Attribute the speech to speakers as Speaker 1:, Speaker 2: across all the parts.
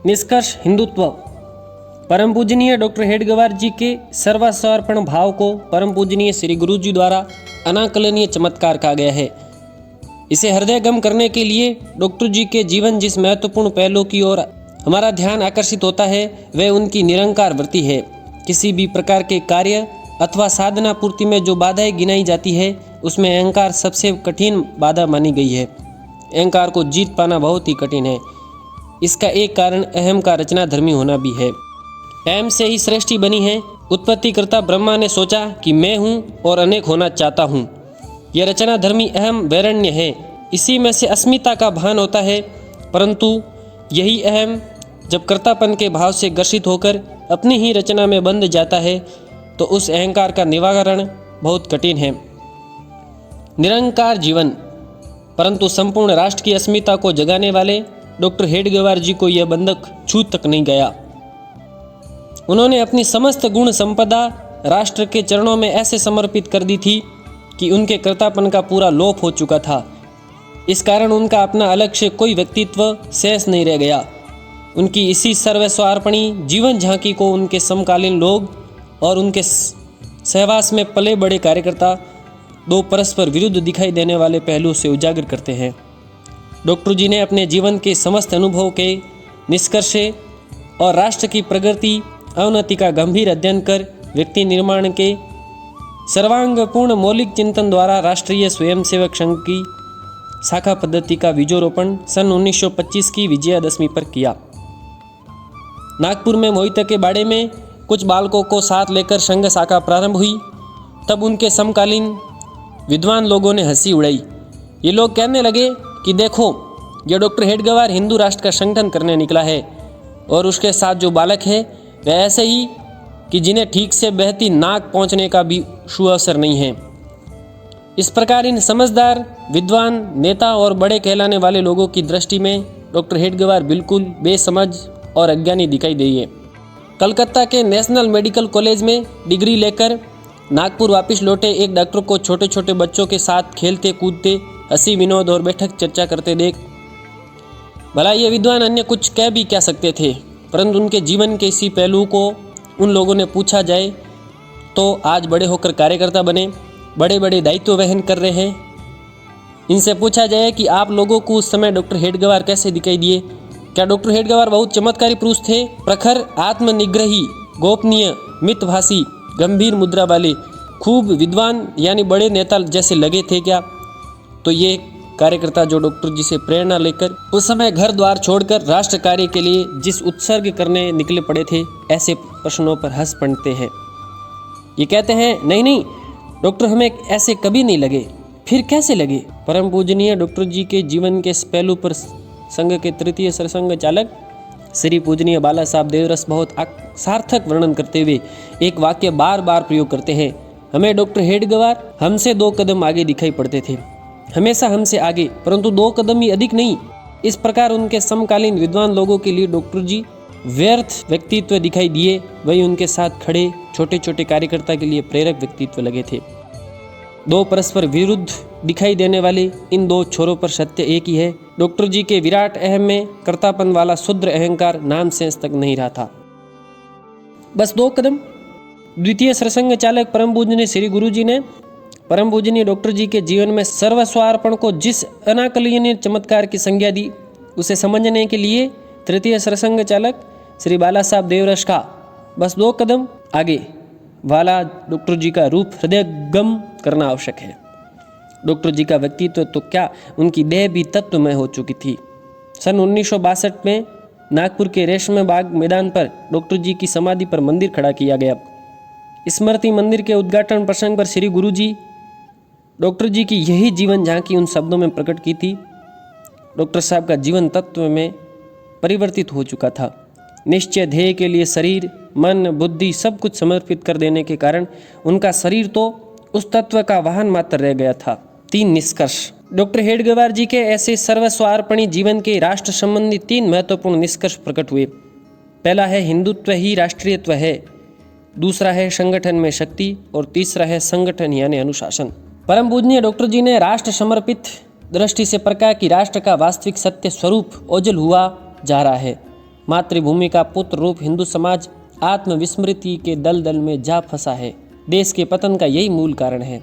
Speaker 1: निष्कर्ष हिंदुत्व। परम पूजनीय डॉक्टर हेडगेवार जी के सर्वस्वार्पण भाव को परम पूजनीय श्री गुरु जी द्वारा अनाकलनीय चमत्कार कहा गया है। इसे हृदयगम करने के लिए डॉक्टर जी के जीवन जिस महत्वपूर्ण पहलू की ओर हमारा ध्यान आकर्षित होता है वह उनकी निरंकार वृत्ति है। किसी भी प्रकार के कार्य अथवा साधना पूर्ति में जो बाधाएं गिनाई जाती है उसमें अहंकार सबसे कठिन बाधा मानी गई है। अहंकार को जीत पाना बहुत ही कठिन है। इसका एक कारण अहम का रचना धर्मी होना भी है। अहम से ही सृष्टि बनी है। उत्पत्तिकर्ता ब्रह्मा ने सोचा कि मैं हूँ और अनेक होना चाहता हूँ। यह रचना धर्मी अहम वैरण्य है। इसी में से अस्मिता का भान होता है, परंतु यही अहम जब कर्तापन के भाव से ग्रसित होकर अपनी ही रचना में बंध जाता है तो उस अहंकार का निवारण बहुत कठिन है। निरंकार जीवन, परंतु संपूर्ण राष्ट्र की अस्मिता को जगाने वाले डॉक्टर हेडगेवार जी को यह बंधक छू तक नहीं गया। उन्होंने अपनी समस्त गुण संपदा राष्ट्र के चरणों में ऐसे समर्पित कर दी थी कि उनके कर्तापन का पूरा लोप हो चुका था। इस कारण उनका अपना अलग से कोई व्यक्तित्व शेष नहीं रह गया। उनकी इसी सर्वस्वार्पणी जीवन झांकी को उनके समकालीन लोग और उनके सहवास में पले बड़े कार्यकर्ता दो परस्पर विरुद्ध दिखाई देने वाले पहलू से उजागर करते हैं। डॉक्टर जी ने अपने जीवन के समस्त अनुभव के निष्कर्ष और राष्ट्र की प्रगति अवनति का गंभीर अध्ययन कर व्यक्ति निर्माण के सर्वांगपूर्ण मौलिक चिंतन द्वारा राष्ट्रीय स्वयंसेवक संघ की शाखा पद्धति का बीजोरोपण सन 1925 की विजयादशमी पर किया। नागपुर में मोहित के बाड़े में कुछ बालकों को साथ लेकर संघ शाखा प्रारंभ हुई। तब उनके समकालीन विद्वान लोगों ने हंसी उड़ाई। ये लोग कहने लगे कि देखो, यह डॉक्टर हेडगेवार हिंदू राष्ट्र का संगठन करने निकला है और उसके साथ जो बालक है वह ऐसे ही कि जिन्हें ठीक से बहती नाक पहुंचने का भी सुअवसर नहीं है। इस प्रकार इन समझदार विद्वान नेता और बड़े कहलाने वाले लोगों की दृष्टि में डॉक्टर हेडगेवार बिल्कुल बेसमझ और अज्ञानी दिखाई दिए। कलकत्ता के नेशनल मेडिकल कॉलेज में डिग्री लेकर नागपुर वापस लौटे एक डॉक्टर को छोटे छोटे बच्चों के साथ खेलते कूदते हंसी विनोद और बैठक चर्चा करते देख भला ये विद्वान अन्य कुछ कह भी क्या सकते थे, परंतु उनके जीवन के इसी पहलू को उन लोगों ने पूछा जाए तो आज बड़े होकर कार्यकर्ता बने, बड़े बड़े दायित्व वहन कर रहे हैं। इनसे पूछा जाए कि आप लोगों को उस समय डॉक्टर हेडगेवार कैसे दिखाई दिए? क्या डॉक्टर हेडगेवार बहुत चमत्कारी पुरुष थे? प्रखर, आत्मनिग्रही, गोपनीय, मितभाषी, गंभीर मुद्रा वाले, खूब विद्वान यानी बड़े नेता जैसे लगे थे क्या? तो ये कार्यकर्ता जो डॉक्टर जी से प्रेरणा लेकर उस समय घर द्वार छोड़कर राष्ट्र कार्य के लिए जिस उत्सर्ग करने निकले पड़े थे, ऐसे प्रश्नों पर हंस पड़ते हैं। ये कहते हैं नहीं नहीं, डॉक्टर हमें ऐसे कभी नहीं लगे। फिर कैसे लगे? परम पूजनीय डॉक्टर जी के जीवन के इस पहलू पर संघ के तृतीय सरसंघ चालक श्री पूजनीय बाला साहब देवरस बहुत सार्थक वर्णन करते हुए एक वाक्य बार बार प्रयोग करते हैं। हमें डॉक्टर हेडगेवार हमसे 2 कदम आगे दिखाई पड़ते थे, हमेशा हमसे आगे, परंतु 2 कदम ही अधिक नहीं। इस प्रकार उनके समकालीन विद्वान लोगों के लिए डॉक्टर जी व्यर्थ व्यक्तित्व दिखाई दिए, वही उनके साथ खड़े छोटे छोटे कार्यकर्ता के लिए प्रेरक व्यक्तित्व लगे थे। 2 परस्पर विरुद्ध दिखाई देने वाले इन 2 छोरों पर सत्य एक ही है। डॉक्टर जी के विराट अहम में कर्तापन वाला शुद्र अहंकार नाम शेष तक नहीं रहा था। बस 2 कदम। द्वितीय सरसंघ चालक परम पूजनीय श्री गुरु जी ने परम पूजनीय डॉक्टर जी के जीवन में सर्वस्वार्पण को जिस अनाकलनीय चमत्कार की संज्ञा दी, उसे समझने के लिए तृतीय सरसंघ चालक श्री बाला साहब देवरस का बस 2 कदम आगे वाला डॉक्टर जी का रूप हृदयगम करना आवश्यक है। डॉक्टर जी का व्यक्तित्व तो क्या, उनकी देह भी तत्वमय हो चुकी थी। सन 1962 में नागपुर के रेशम बाग मैदान पर डॉक्टर जी की समाधि पर मंदिर खड़ा किया गया। स्मृति मंदिर के उद्घाटन प्रसंग पर श्री गुरु जी डॉक्टर जी की यही जीवन झांकी उन शब्दों में प्रकट की थी। डॉक्टर साहब का जीवन तत्व में परिवर्तित हो चुका था। निश्चय ध्येय के लिए शरीर, मन, बुद्धि सब कुछ समर्पित कर देने के कारण उनका शरीर तो उस तत्व का वाहन मात्र रह गया था। 3 निष्कर्ष। डॉक्टर हेडगेवार जी के ऐसे सर्वस्वार्पणी जीवन के राष्ट्र संबंधी 3 महत्वपूर्ण निष्कर्ष प्रकट हुए। पहला है हिंदुत्व ही राष्ट्रीयत्व है, दूसरा है संगठन में शक्ति और तीसरा है संगठन यानी अनुशासन। परम पूजनीय डॉक्टर जी ने राष्ट्र समर्पित दृष्टि से प्रकाश कि राष्ट्र का वास्तविक सत्य स्वरूप ओझल हुआ जा रहा है। मातृभूमि का पुत्र रूप हिंदू समाज आत्मविस्मृति के दलदल में जा फंसा है। देश के पतन का यही मूल कारण है।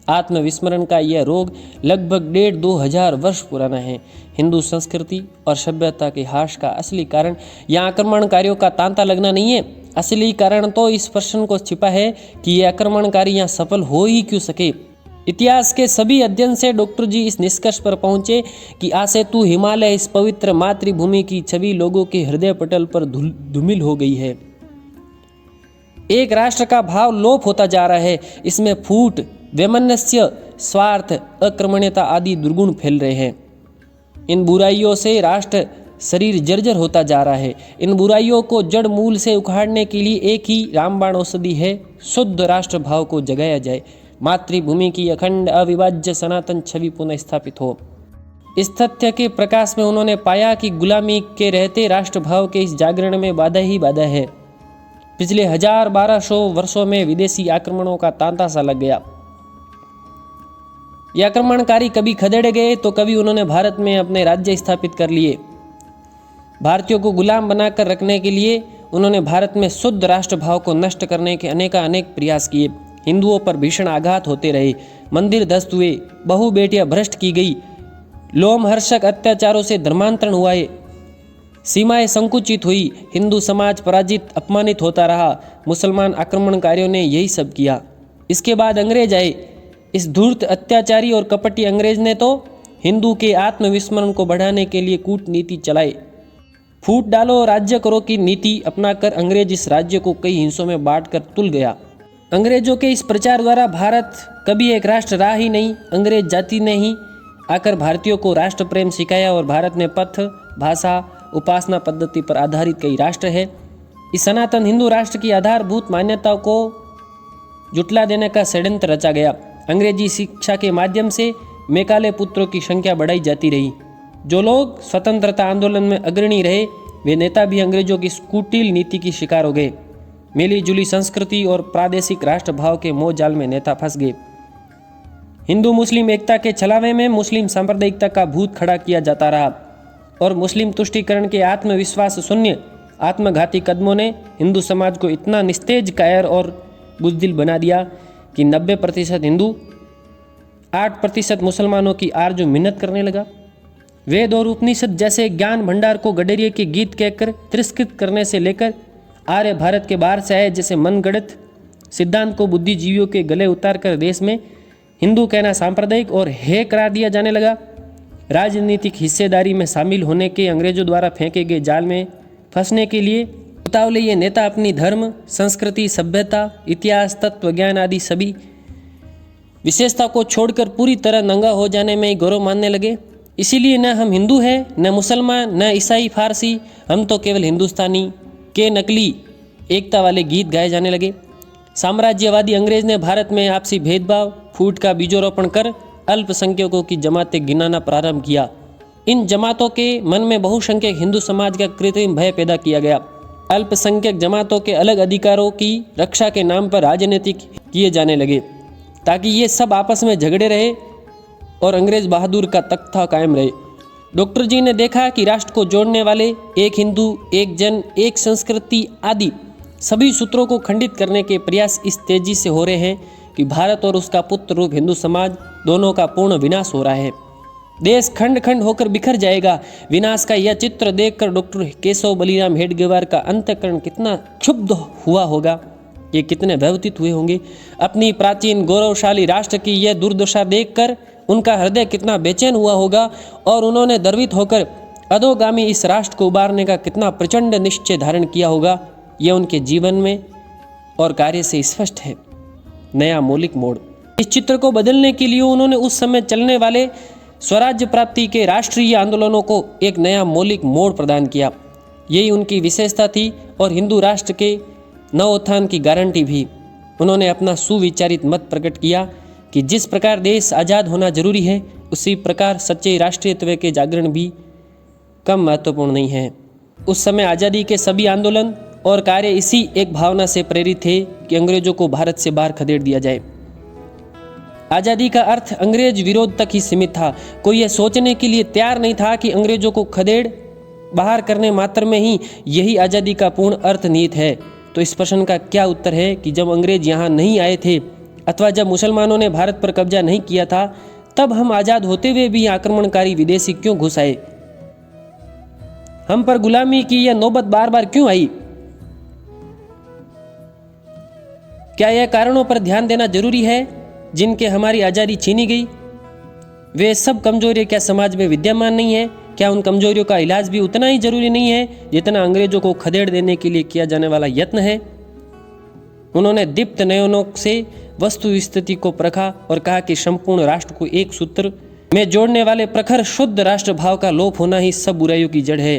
Speaker 1: आत्मविस्मरण का यह रोग लगभग 1,500-2,000 वर्ष पुराना है। हिंदू संस्कृति और सभ्यता के ह्रास का असली कारण यह आक्रमणकारियों का तांता लगना नहीं है। असली कारण तो इस प्रश्न को छिपा है कि ये आक्रमणकारी यहाँ सफल हो ही क्यों सके। इतिहास के सभी अध्ययन से डॉक्टर जी इस निष्कर्ष पर पहुंचे कि आसेतु हिमालय इस पवित्र मातृभूमि की छवि लोगों के हृदय पटल पर धूमिल हो गई है। एक राष्ट्र का भाव लोप होता जा रहा है। इसमें फूट, वैमनस्य, स्वार्थ, अक्रमण्यता आदि दुर्गुण फैल रहे हैं। इन बुराइयों से राष्ट्र शरीर जर्जर होता जा रहा है। इन बुराइयों को जड़ मूल से उखाड़ने के लिए एक ही रामबाण औषधि है, शुद्ध राष्ट्र भाव को जगाया जाए। मातृभूमि की अखंड अविभाज्य सनातन छवि पुनः स्थापित हो। इस तथ्य के प्रकाश में उन्होंने पाया कि गुलामी के रहते राष्ट्रभाव के इस जागरण में बाधा ही बाधा है। पिछले 1000-1200 वर्षों में विदेशी आक्रमणों का तांता सा लग गया। ये आक्रमणकारी कभी खदेड़े गए तो कभी उन्होंने भारत में अपने राज्य स्थापित कर लिए। भारतीयों को गुलाम बनाकर रखने के लिए उन्होंने भारत में शुद्ध राष्ट्रभाव को नष्ट करने के अनेक प्रयास किए। हिंदुओं पर भीषण आघात होते रहे, मंदिर ध्वस्त हुए, बहु बेटियां भ्रष्ट की गई, लोमहर्षक अत्याचारों से धर्मांतरण हुआ, सीमाएं संकुचित हुई, हिंदू समाज पराजित अपमानित होता रहा। मुसलमान आक्रमणकारियों ने यही सब किया। इसके बाद अंग्रेज आए। इस धूर्त, अत्याचारी और कपटी अंग्रेज ने तो हिंदू के आत्मविस्मरण को बढ़ाने के लिए कूटनीति चलाई। फूट डालो राज्य करो की नीति अपनाकर अंग्रेज इस राज्य को कई हिस्सों में बांटकर तुल गया। अंग्रेजों के इस प्रचार द्वारा भारत कभी एक राष्ट्र रहा ही नहीं। अंग्रेज जाति ने ही आकर भारतीयों को राष्ट्र प्रेम सिखाया और भारत में पथ, भाषा, उपासना पद्धति पर आधारित कई राष्ट्र है। इस सनातन हिंदू राष्ट्र की आधारभूत मान्यताओं को जुटला देने का षड्यंत्र रचा गया। अंग्रेजी शिक्षा के माध्यम से मैकाले पुत्रों की संख्या बढ़ाई जाती रही। जो लोग स्वतंत्रता आंदोलन में अग्रणी रहे वे नेता भी अंग्रेजों की कुटिल नीति की शिकार हो गए। मिली जुली संस्कृति और प्रादेशिक राष्ट्रभाव के मोह जाल में नेता फंस गए। हिंदू मुस्लिम एकता के छलावे में मुस्लिम सांप्रदायिकता का भूत खड़ा किया जाता रहा और मुस्लिम तुष्टीकरण के आत्मविश्वास शून्य आत्मघाती कदमों ने हिंदू समाज को इतना निस्तेज, कायर और बुज़दिल बना दिया कि 90% हिंदू, 8% मुसलमानों की आरजू मिन्नत करने लगा। वेद और उपनिषद जैसे ज्ञान भंडार को गडेरिए के गीत कहकर तिरस्कृत करने से लेकर आर्य भारत के बाहर से आए जैसे मनगढ़ंत सिद्धांत को बुद्धिजीवियों के गले उतारकर देश में हिंदू कहना सांप्रदायिक और हे करार दिया जाने लगा। राजनीतिक हिस्सेदारी में शामिल होने के अंग्रेजों द्वारा फेंके गए जाल में फंसने के लिए उतावले ये नेता अपनी धर्म, संस्कृति, सभ्यता, इतिहास, तत्व ज्ञान आदि सभी विशेषता को छोड़कर पूरी तरह नंगा हो जाने में गौरव मानने लगे। इसीलिए न हम हिंदू हैं, न मुसलमान, न ईसाई, फारसी, हम तो केवल हिंदुस्तानी के नकली एकता वाले गीत गाए जाने लगे। साम्राज्यवादी अंग्रेज ने भारत में आपसी भेदभाव, फूट का बीजोरोपण कर अल्पसंख्यकों की जमातें गिनाना प्रारंभ किया। इन जमातों के मन में बहुसंख्यक हिंदू समाज का कृत्रिम भय पैदा किया गया। अल्पसंख्यक जमातों के अलग अधिकारों की रक्षा के नाम पर राजनीतिक किए जाने लगे ताकि ये सब आपस में झगड़े रहे और अंग्रेज बहादुर का तख्ता कायम रहे। डॉक्टर जी ने देखा कि राष्ट्र को जोड़ने वाले एक हिंदू, एक जन, एक संस्कृति आदि सभी सूत्रों को खंडित करने के प्रयास इस तेजी से हो रहे हैं कि भारत और उसका पुत्र रूप हिंदू समाज दोनों का पूर्ण विनाश हो रहा है। देश खंड खंड होकर बिखर जाएगा। विनाश का यह चित्र देखकर डॉक्टर केशव बलिराम हेडगेवार का अंतःकरण कितना क्षुब्ध हुआ होगा, ये कितने भयभीत हुए होंगे। अपनी प्राचीन गौरवशाली राष्ट्र की यह दुर्दशा देखकर उनका हृदय कितना बेचैन हुआ होगा और उन्होंने द्रवित होकर अधोगामी इस राष्ट्र को उबारने का कितना प्रचंड निश्चय धारण किया होगा। यह उनके जीवन में और कार्य से स्पष्ट है। नया मौलिक मोड़। इस चित्र को बदलने के लिए उन्होंने उस समय चलने वाले स्वराज्य प्राप्ति के राष्ट्रीय आंदोलनों को एक नया मौलिक मोड़ प्रदान किया। यही उनकी विशेषता थी और हिंदू राष्ट्र के नवोत्थान की गारंटी भी। उन्होंने अपना सुविचारित मत प्रकट किया कि जिस प्रकार देश आज़ाद होना जरूरी है उसी प्रकार सच्चे राष्ट्रीयत्व के जागरण भी कम महत्वपूर्ण नहीं है। उस समय आज़ादी के सभी आंदोलन और कार्य इसी एक भावना से प्रेरित थे कि अंग्रेजों को भारत से बाहर खदेड़ दिया जाए। आज़ादी का अर्थ अंग्रेज विरोध तक ही सीमित था। कोई यह सोचने के लिए तैयार नहीं था कि अंग्रेजों को खदेड़ बाहर करने मात्र में ही यही आज़ादी का पूर्ण अर्थ निहित है। तो इस प्रश्न का क्या उत्तर है कि जब अंग्रेज यहाँ नहीं आए थे अथवा जब मुसलमानों ने भारत पर कब्जा नहीं किया था, तब हम आज़ाद होते हुए भी आक्रमणकारी विदेशी क्यों घुस आए? हम पर गुलामी की यह नौबत बार बार क्यों आई? क्या यह कारणों पर ध्यान देना जरूरी है जिनके हमारी आज़ादी छीनी गई? वे सब कमजोरियां क्या समाज में विद्यमान नहीं है? क्या उन कमजोरियों का इलाज भी उतना ही जरूरी नहीं है जितना अंग्रेजों को खदेड़ देने के लिए किया जाने वाला यत्न है? उन्होंने दीप्त नयनों से वस्तु स्थिति को परखा और कहा कि संपूर्ण राष्ट्र को एक सूत्र में जोड़ने वाले प्रखर शुद्ध राष्ट्र भाव का लोप होना ही सब बुराइयों की जड़ है।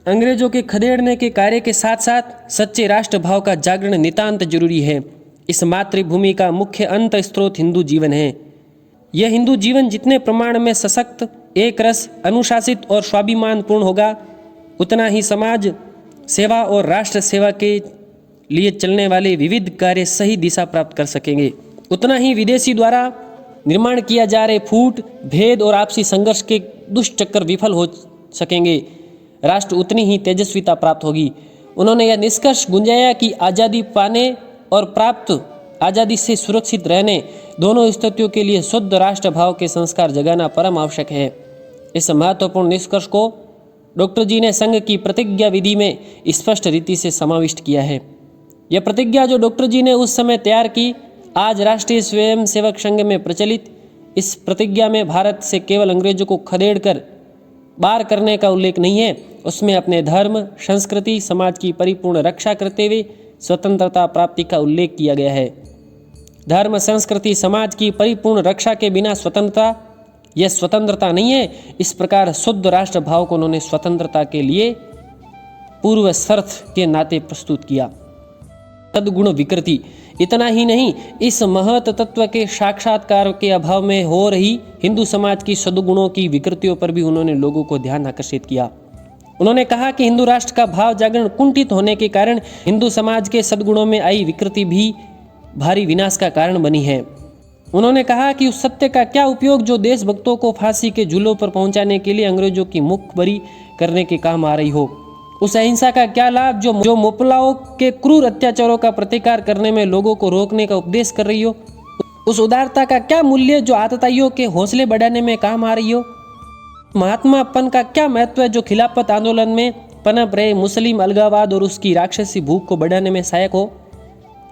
Speaker 1: अंग्रेजों के खदेड़ने के कार्य के साथ साथ सच्चे राष्ट्र भाव का जागरण नितांत जरूरी है। इस मातृभूमि का मुख्य अंत स्रोत हिंदू जीवन है। यह हिंदू जीवन जितने प्रमाण में सशक्त, एक रस, अनुशासित और स्वाभिमान पूर्ण होगा, उतना ही समाज सेवा और राष्ट्र सेवा के लिए चलने वाले विविध कार्य सही दिशा प्राप्त कर सकेंगे। उतना ही विदेशी द्वारा निर्माण किया जा रहे फूट, भेद और आपसी संघर्ष के दुष्चक्र विफल हो सकेंगे। राष्ट्र उतनी ही तेजस्विता प्राप्त होगी। उन्होंने यह निष्कर्ष गुंजाया कि आज़ादी पाने और प्राप्त आज़ादी से सुरक्षित रहने दोनों स्थितियों के लिए शुद्ध राष्ट्र भाव के संस्कार जगाना परम आवश्यक है। इस महत्वपूर्ण निष्कर्ष को डॉक्टर जी ने संघ की प्रतिज्ञा विधि में स्पष्ट रीति से समाविष्ट किया है। यह प्रतिज्ञा जो डॉक्टर जी ने उस समय तैयार की, आज राष्ट्रीय स्वयंसेवक संघ में प्रचलित। इस प्रतिज्ञा में भारत से केवल अंग्रेजों को खदेड़ कर बार करने का उल्लेख नहीं है, उसमें अपने धर्म, संस्कृति, समाज की परिपूर्ण रक्षा करते हुए स्वतंत्रता प्राप्ति का उल्लेख किया गया है। धर्म, संस्कृति, समाज की परिपूर्ण रक्षा के बिना स्वतंत्रता यह स्वतंत्रता नहीं है। इस प्रकार शुद्ध राष्ट्र भाव को उन्होंने स्वतंत्रता के लिए पूर्व शर्त के नाते प्रस्तुत किया। सद्गुण विकृति, इतना ही नहीं, इस महत तत्व के साक्षात्कार के अभाव में हो रही हिंदू समाज की सद्गुणों की विकृतियों पर भी उन्होंने लोगों को ध्यान आकर्षित किया। उन्होंने कहा कि हिंदू राष्ट्र का भाव जागरण कुंठित होने के कारण हिंदू समाज के सद्गुणों में आई विकृति भी भारी विनाश का कारण बनी है। उन्होंने कहा कि उस सत्य का क्या उपयोग जो देशभक्तों को फांसी के झूलों पर पहुंचाने के लिए अंग्रेजों की मुख बरी करने के काम आ रही हो। उस अहिंसा का क्या लाभ जो मुपलाओं के क्रूर अत्याचारों का प्रतिकार करने में लोगों को रोकने का उपदेश कर रही हो। उस उदारता का क्या मूल्य जो आतताइयों के हौसले बढ़ाने में काम आ रही हो। महात्मापन का क्या महत्व है जो खिलाफत आंदोलन में पनप रहे मुस्लिम अलगावाद और उसकी राक्षसी भूख को बढ़ाने में सहायक हो।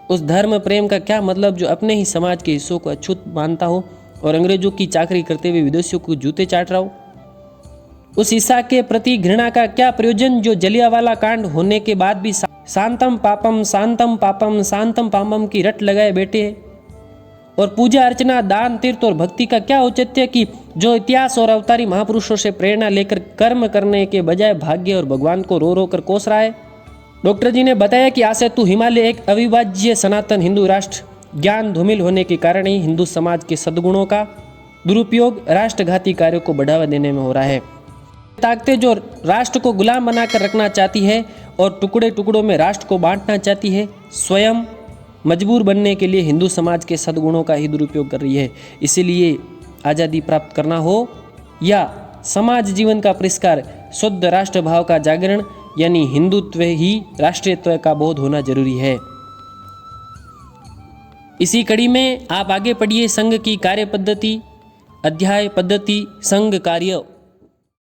Speaker 1: उस धर्म प्रेम का क्या मतलब जो अपने ही समाज के हिस्सों को अछूत मानता हो और अंग्रेजों की चाकरी करते हुए विदेशियों को जूते चाट रहा हो। उस हिस्सा के प्रति घृणा का क्या प्रयोजन जो जलियांवाला कांड होने के बाद भी शांतम पापम शांतम पापम शांतम पापम की रट लगाए बैठे हैं। और पूजा अर्चना, दान, तीर्थ और भक्ति का क्या औचित्य कि जो इतिहास और अवतारी महापुरुषों से प्रेरणा लेकर कर्म करने के बजाय भाग्य और भगवान को रो रो कर कोस रहा है। डॉक्टर जी ने बताया कि आसेतु हिमालय एक अविभाज्य सनातन हिंदू राष्ट्र ज्ञान धूमिल होने के कारण ही हिंदू समाज के सद्गुणों का दुरुपयोग राष्ट्रघाती कार्यों को बढ़ावा देने में हो रहा है। ताकतें जो राष्ट्र को गुलाम बनाकर रखना चाहती है और टुकड़े टुकड़ों में राष्ट्र को बांटना चाहती है, स्वयं मजबूर बनने के लिए हिंदू समाज के सद्गुणों का ही दुरुपयोग कर रही है। इसीलिए आज़ादी प्राप्त करना हो या समाज जीवन का परिष्कार, शुद्ध राष्ट्र भाव का जागरण यानी हिंदुत्व ही राष्ट्रीयत्व का बोध होना जरूरी है। इसी कड़ी में आप आगे पढ़िए संघ की कार्य पद्धति, अध्याय पद्धति, संघ कार्य।